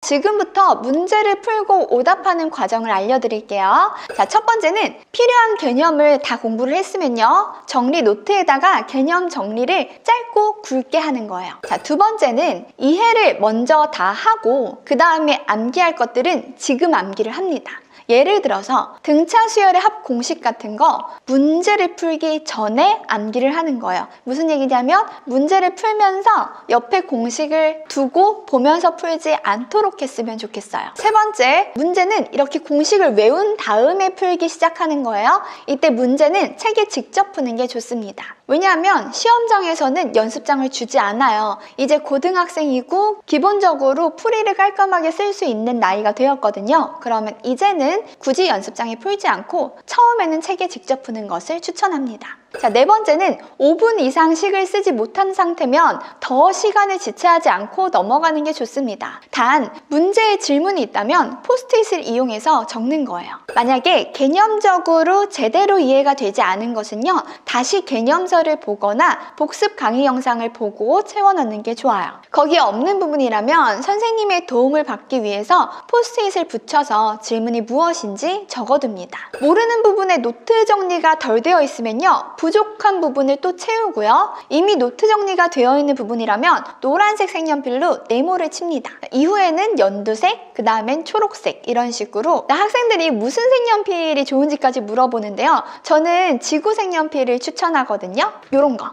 지금부터 문제를 풀고 오답하는 과정을 알려드릴게요. 자, 첫 번째는 필요한 개념을 다 공부를 했으면요, 정리 노트에다가 개념 정리를 짧고 굵게 하는 거예요. 자, 두 번째는 이해를 먼저 다 하고 그 다음에 암기할 것들은 지금 암기를 합니다. 예를 들어서 등차 수열의 합 공식 같은 거 문제를 풀기 전에 암기를 하는 거예요. 무슨 얘기냐면 문제를 풀면서 옆에 공식을 두고 보면서 풀지 않도록 했으면 좋겠어요. 세 번째, 문제는 이렇게 공식을 외운 다음에 풀기 시작하는 거예요. 이때 문제는 책에 직접 푸는 게 좋습니다. 왜냐하면 시험장에서는 연습장을 주지 않아요. 이제 고등학생이고 기본적으로 풀이를 깔끔하게 쓸 수 있는 나이가 되었거든요. 그러면 이제는 굳이 연습장에 풀지 않고 처음에는 책에 직접 푸는 것을 추천합니다. 자, 네 번째는 5분 이상 식을 쓰지 못한 상태면 더 시간을 지체하지 않고 넘어가는 게 좋습니다. 단, 문제에 질문이 있다면 포스트잇을 이용해서 적는 거예요. 만약에 개념적으로 제대로 이해가 되지 않은 것은요, 다시 개념서를 보거나 복습 강의 영상을 보고 채워넣는 게 좋아요. 거기에 없는 부분이라면 선생님의 도움을 받기 위해서 포스트잇을 붙여서 질문이 무엇인지 적어둡니다. 모르는 부분에 노트 정리가 덜 되어 있으면요, 부족한 부분을 또 채우고요. 이미 노트 정리가 되어 있는 부분이라면 노란색 색연필로 네모를 칩니다. 이후에는 연두색, 그 다음엔 초록색, 이런 식으로 학생들이 무슨 색연필이 좋은지까지 물어보는데요. 저는 지구 색연필을 추천하거든요. 요런 거.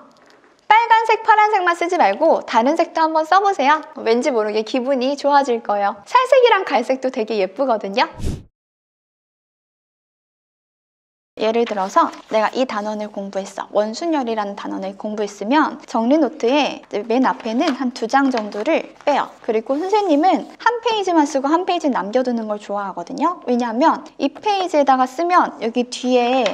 빨간색, 파란색만 쓰지 말고 다른 색도 한번 써보세요. 왠지 모르게 기분이 좋아질 거예요. 살색이랑 갈색도 되게 예쁘거든요. 예를 들어서 내가 이 단원을 공부했어. 원순열이라는 단원을 공부했으면 정리 노트에 맨 앞에는 한 2장 정도를 빼요. 그리고 선생님은 한 페이지만 쓰고 한 페이지 남겨두는 걸 좋아하거든요. 왜냐하면 이 페이지에다가 쓰면 여기 뒤에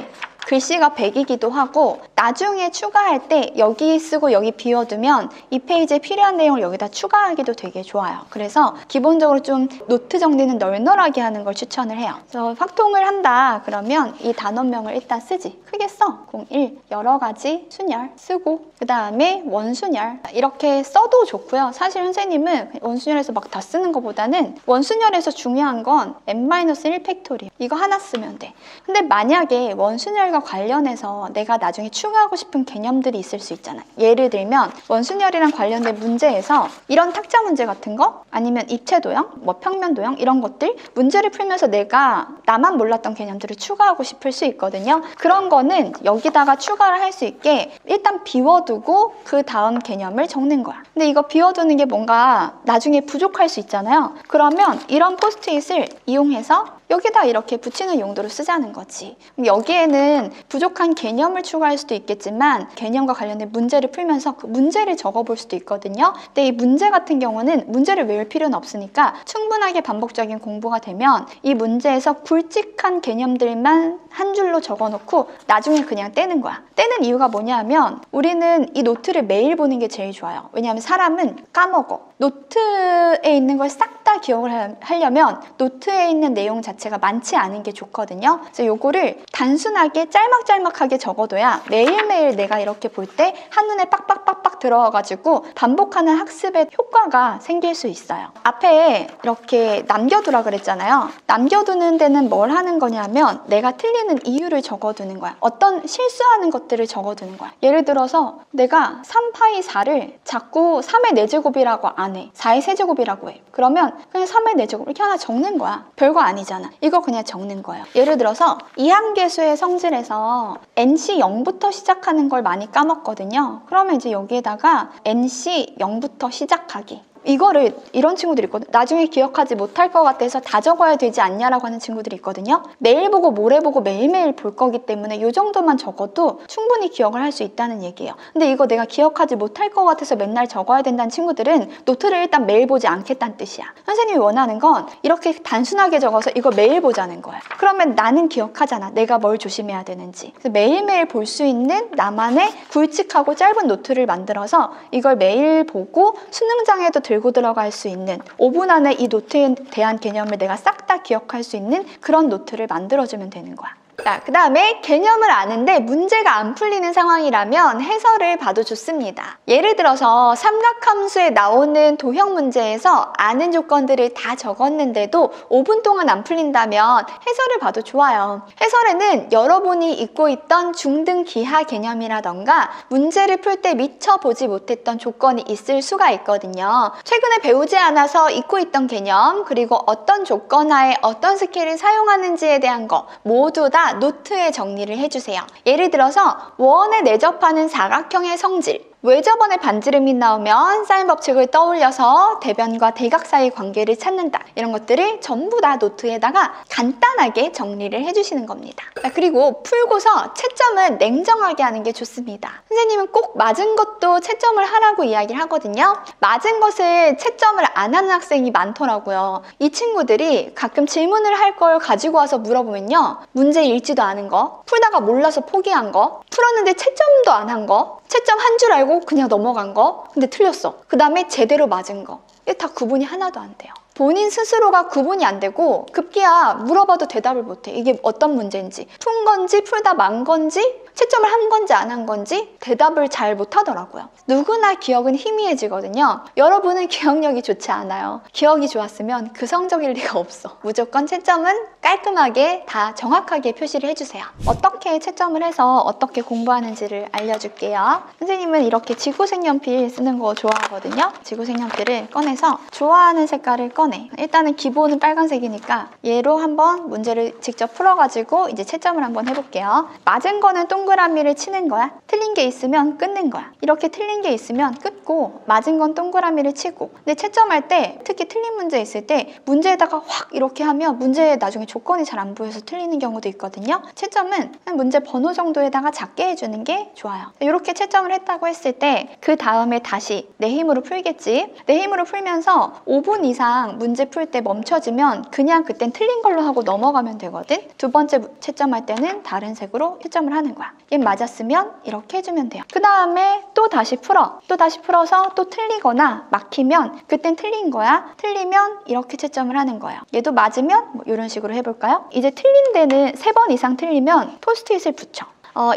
글씨가 배기기도 하고 나중에 추가할 때 여기 쓰고 여기 비워두면 이 페이지에 필요한 내용을 여기다 추가하기도 되게 좋아요. 그래서 기본적으로 좀 노트 정리는 널널하게 하는 걸 추천을 해요. 그래서 확통을 한다 그러면 이 단원명을 일단 쓰지. 크게 써. 01 여러 가지 순열 쓰고 그 다음에 원순열 이렇게 써도 좋고요. 사실 선생님은 원순열에서 막 다 쓰는 것보다는 원순열에서 중요한 건 n-1 팩토리얼 이거 하나 쓰면 돼. 근데 만약에 원순열 관련해서 내가 나중에 추가하고 싶은 개념들이 있을 수 있잖아요. 예를 들면 원순열이랑 관련된 문제에서 이런 탁자 문제 같은 거 아니면 입체 도형, 뭐 평면 도형 이런 것들 문제를 풀면서 내가 나만 몰랐던 개념들을 추가하고 싶을 수 있거든요. 그런 거는 여기다가 추가를 할 수 있게 일단 비워두고 그 다음 개념을 적는 거야. 근데 이거 비워두는 게 뭔가 나중에 부족할 수 있잖아요. 그러면 이런 포스트잇을 이용해서 여기다 이렇게 붙이는 용도로 쓰자는 거지. 여기에는 부족한 개념을 추가할 수도 있겠지만 개념과 관련된 문제를 풀면서 그 문제를 적어볼 수도 있거든요. 근데 이 문제 같은 경우는 문제를 외울 필요는 없으니까 충분하게 반복적인 공부가 되면 이 문제에서 굵직한 개념들만 한 줄로 적어놓고 나중에 그냥 떼는 거야. 떼는 이유가 뭐냐면 우리는 이 노트를 매일 보는 게 제일 좋아요. 왜냐하면 사람은 까먹어. 노트에 있는 걸 싹 다 기억을 하려면 노트에 있는 내용 자체가 많지 않은 게 좋거든요. 그래서 요거를 단순하게 짤막짤막하게 적어둬야 매일매일 내가 이렇게 볼 때 한눈에 빡빡빡빡 들어와가지고 반복하는 학습의 효과가 생길 수 있어요. 앞에 이렇게 남겨두라 그랬잖아요. 남겨두는 데는 뭘 하는 거냐면 내가 틀리는 이유를 적어두는 거야. 어떤 실수하는 것들을 적어두는 거야. 예를 들어서 내가 3파이 4를 자꾸 3의 4제곱이라고 안 해. 4의 세제곱이라고 해. 그러면 그냥 3의 4제곱 이렇게 하나 적는 거야. 별거 아니잖아. 이거 그냥 적는 거예요. 예를 들어서 이항계수의 성질에서 nC 0부터 시작하는 걸 많이 까먹거든요. 그러면 이제 여기에다가 nC 0부터 시작하기. 이거를 이런 친구들이 있거든. 나중에 기억하지 못할 것 같아서 다 적어야 되지 않냐라고 하는 친구들이 있거든요. 내일 보고 모레 보고 매일매일 볼 거기 때문에 이 정도만 적어도 충분히 기억을 할 수 있다는 얘기예요. 근데 이거 내가 기억하지 못할 것 같아서 맨날 적어야 된다는 친구들은 노트를 일단 매일 보지 않겠다는 뜻이야. 선생님이 원하는 건 이렇게 단순하게 적어서 이거 매일 보자는 거야. 그러면 나는 기억하잖아. 내가 뭘 조심해야 되는지. 그래서 매일매일 볼 수 있는 나만의 굵직하고 짧은 노트를 만들어서 이걸 매일 보고 수능장에도 들고 들어갈 수 있는 5분 안에 이 노트에 대한 개념을 내가 싹 다 기억할 수 있는 그런 노트를 만들어주면 되는 거야. 자, 그 다음에 개념을 아는데 문제가 안 풀리는 상황이라면 해설을 봐도 좋습니다. 예를 들어서 삼각함수에 나오는 도형 문제에서 아는 조건들을 다 적었는데도 5분 동안 안 풀린다면 해설을 봐도 좋아요. 해설에는 여러분이 잊고 있던 중등 기하 개념이라던가 문제를 풀 때 미처 보지 못했던 조건이 있을 수가 있거든요. 최근에 배우지 않아서 잊고 있던 개념, 그리고 어떤 조건 하에 어떤 스킬을 사용하는지에 대한 거 모두 다 노트에 정리를 해주세요. 예를 들어서 원에 내접하는 사각형의 성질, 외접원의 반지름이 나오면 사인 법칙을 떠올려서 대변과 대각 사이 관계를 찾는다. 이런 것들을 전부 다 노트에다가 간단하게 정리를 해주시는 겁니다. 그리고 풀고서 채점은 냉정하게 하는 게 좋습니다. 선생님은 꼭 맞은 것도 채점을 하라고 이야기를 하거든요. 맞은 것을 채점을 안 하는 학생이 많더라고요. 이 친구들이 가끔 질문을 할 걸 가지고 와서 물어보면요. 문제 읽지도 않은 거, 풀다가 몰라서 포기한 거, 풀었는데 채점도 안 한 거, 채점 한 줄 알고 그냥 넘어간 거, 근데 틀렸어. 그 다음에 제대로 맞은 거. 이게 다 구분이 하나도 안 돼요. 본인 스스로가 구분이 안 되고 급기야 물어봐도 대답을 못해. 이게 어떤 문제인지, 푼 건지 풀다 만 건지 채점을 한 건지 안 한 건지 대답을 잘 못하더라고요. 누구나 기억은 희미해지거든요. 여러분은 기억력이 좋지 않아요. 기억이 좋았으면 그 성적일 리가 없어. 무조건 채점은 깔끔하게 다 정확하게 표시를 해주세요. 어떻게 채점을 해서 어떻게 공부하는지를 알려줄게요. 선생님은 이렇게 지구색연필 쓰는 거 좋아하거든요. 지구색연필을 꺼내서 좋아하는 색깔을 꺼내. 일단은 기본은 빨간색이니까 얘로 한번 문제를 직접 풀어가지고 이제 채점을 한번 해볼게요. 맞은 거는 동그라미를 치는 거야. 틀린 게 있으면 끊는 거야. 이렇게 틀린 게 있으면 끊고 맞은 건 동그라미를 치고. 근데 채점할 때 특히 틀린 문제 있을 때 문제에다가 확 이렇게 하면 문제에 나중에 조건이 잘 안 보여서 틀리는 경우도 있거든요. 채점은 문제 번호 정도에다가 작게 해주는 게 좋아요. 이렇게 채점을 했다고 했을 때 그 다음에 다시 내 힘으로 풀겠지. 내 힘으로 풀면서 5분 이상 문제 풀 때 멈춰지면 그냥 그땐 틀린 걸로 하고 넘어가면 되거든. 두 번째 채점할 때는 다른 색으로 채점을 하는 거야. 얘 맞았으면 이렇게 해주면 돼요. 그 다음에 또 다시 풀어. 또 다시 풀어서 또 틀리거나 막히면 그땐 틀린 거야. 틀리면 이렇게 채점을 하는 거예요. 얘도 맞으면 뭐 이런 식으로 해볼까요? 이제 틀린 데는 3번 이상 틀리면 포스트잇을 붙여.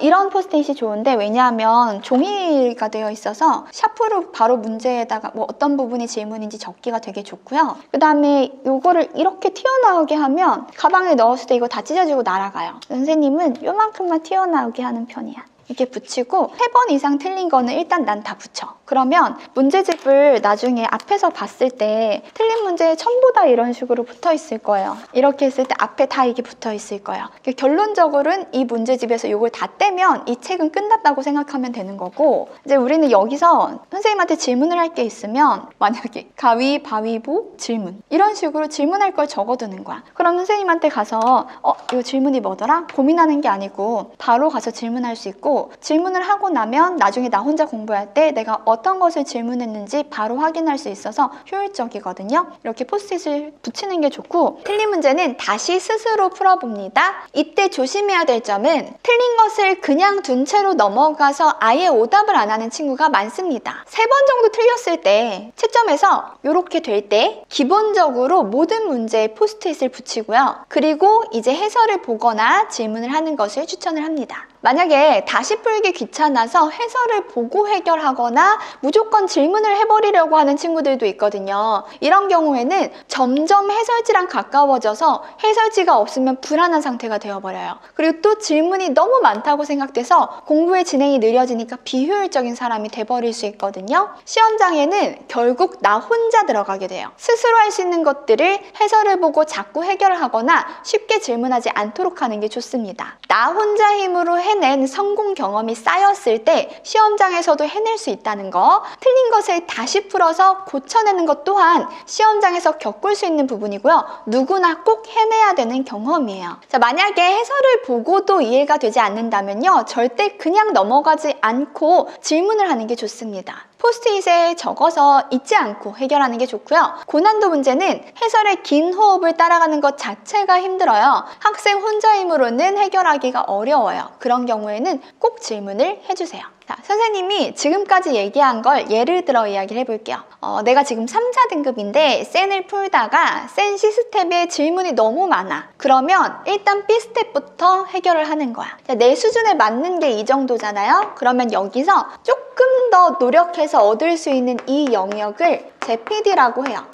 이런 포스트잇이 좋은데 왜냐하면 종이가 되어 있어서 샤프로 바로 문제에다가 뭐 어떤 부분이 질문인지 적기가 되게 좋고요. 그 다음에 이거를 이렇게 튀어나오게 하면 가방에 넣었을 때 이거 다 찢어지고 날아가요. 선생님은 요만큼만 튀어나오게 하는 편이야. 이렇게 붙이고 3번 이상 틀린 거는 일단 난 다 붙여. 그러면 문제집을 나중에 앞에서 봤을 때 틀린 문제에 전부 다 이런 식으로 붙어 있을 거예요. 이렇게 했을 때 앞에 다 이게 붙어 있을 거예요. 결론적으로는 이 문제집에서 이걸 다 떼면 이 책은 끝났다고 생각하면 되는 거고, 이제 우리는 여기서 선생님한테 질문을 할 게 있으면 만약에 가위바위보 질문 이런 식으로 질문할 걸 적어두는 거야. 그럼 선생님한테 가서 이 질문이 뭐더라? 고민하는 게 아니고 바로 가서 질문할 수 있고, 질문을 하고 나면 나중에 나 혼자 공부할 때 내가 어떤 것을 질문했는지 바로 확인할 수 있어서 효율적이거든요. 이렇게 포스트잇을 붙이는 게 좋고, 틀린 문제는 다시 스스로 풀어봅니다. 이때 조심해야 될 점은 틀린 것을 그냥 둔 채로 넘어가서 아예 오답을 안 하는 친구가 많습니다. 3번 정도 틀렸을 때 채점에서 이렇게 될 때 기본적으로 모든 문제에 포스트잇을 붙이고요. 그리고 이제 해설을 보거나 질문을 하는 것을 추천을 합니다. 만약에 다시 풀기 귀찮아서 해설을 보고 해결하거나 무조건 질문을 해버리려고 하는 친구들도 있거든요. 이런 경우에는 점점 해설지랑 가까워져서 해설지가 없으면 불안한 상태가 되어버려요. 그리고 또 질문이 너무 많다고 생각돼서 공부의 진행이 느려지니까 비효율적인 사람이 돼버릴 수 있거든요. 시험장에는 결국 나 혼자 들어가게 돼요. 스스로 할 수 있는 것들을 해설을 보고 자꾸 해결하거나 쉽게 질문하지 않도록 하는 게 좋습니다. 나 혼자 힘으로 해낸 성공 경험이 쌓였을 때 시험장에서도 해낼 수 있다는 거, 틀린 것을 다시 풀어서 고쳐내는 것 또한 시험장에서 겪을 수 있는 부분이고요. 누구나 꼭 해내야 되는 경험이에요. 자, 만약에 해설을 보고도 이해가 되지 않는다면요, 절대 그냥 넘어가지 않고 질문을 하는 게 좋습니다. 포스트잇에 적어서 잊지 않고 해결하는 게 좋고요. 고난도 문제는 해설의 긴 호흡을 따라가는 것 자체가 힘들어요. 학생 혼자 힘으로는 해결하기가 어려워요. 그런 경우에는 꼭 질문을 해주세요. 자, 선생님이 지금까지 얘기한 걸 예를 들어 이야기를 해볼게요. 내가 지금 3자 등급인데 센을 풀다가 센 C스텝에 질문이 너무 많아. 그러면 일단 B스텝부터 해결을 하는 거야. 자, 내 수준에 맞는 게 이 정도잖아요. 그러면 여기서 조금 더 노력해서 얻을 수 있는 이 영역을 JPD라고 해요.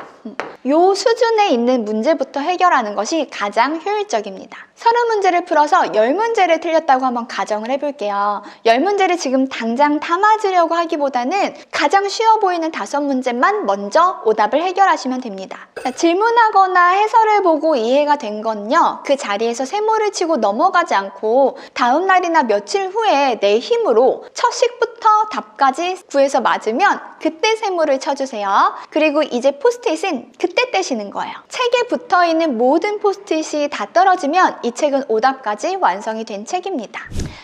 요 수준에 있는 문제부터 해결하는 것이 가장 효율적입니다. 30문제를 풀어서 10문제를 틀렸다고 한번 가정을 해볼게요. 10문제를 지금 당장 다 맞으려고 하기보다는 가장 쉬워 보이는 5문제만 먼저 오답을 해결하시면 됩니다. 자, 질문하거나 해설을 보고 이해가 된 건요, 그 자리에서 세모를 치고 넘어가지 않고 다음 날이나 며칠 후에 내 힘으로 첫 식부터 답까지 구해서 맞으면 그때 세모를 쳐주세요. 그리고 이제 포스트잇은 그때 떼시는 거예요. 책에 붙어있는 모든 포스트잇이 다 떨어지면 이 책은 오답까지 완성이 된 책입니다.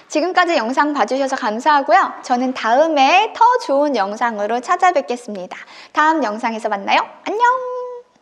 지금까지 영상 봐주셔서 감사하고요. 저는 다음에 더 좋은 영상으로 찾아뵙겠습니다. 다음 영상에서 만나요. 안녕!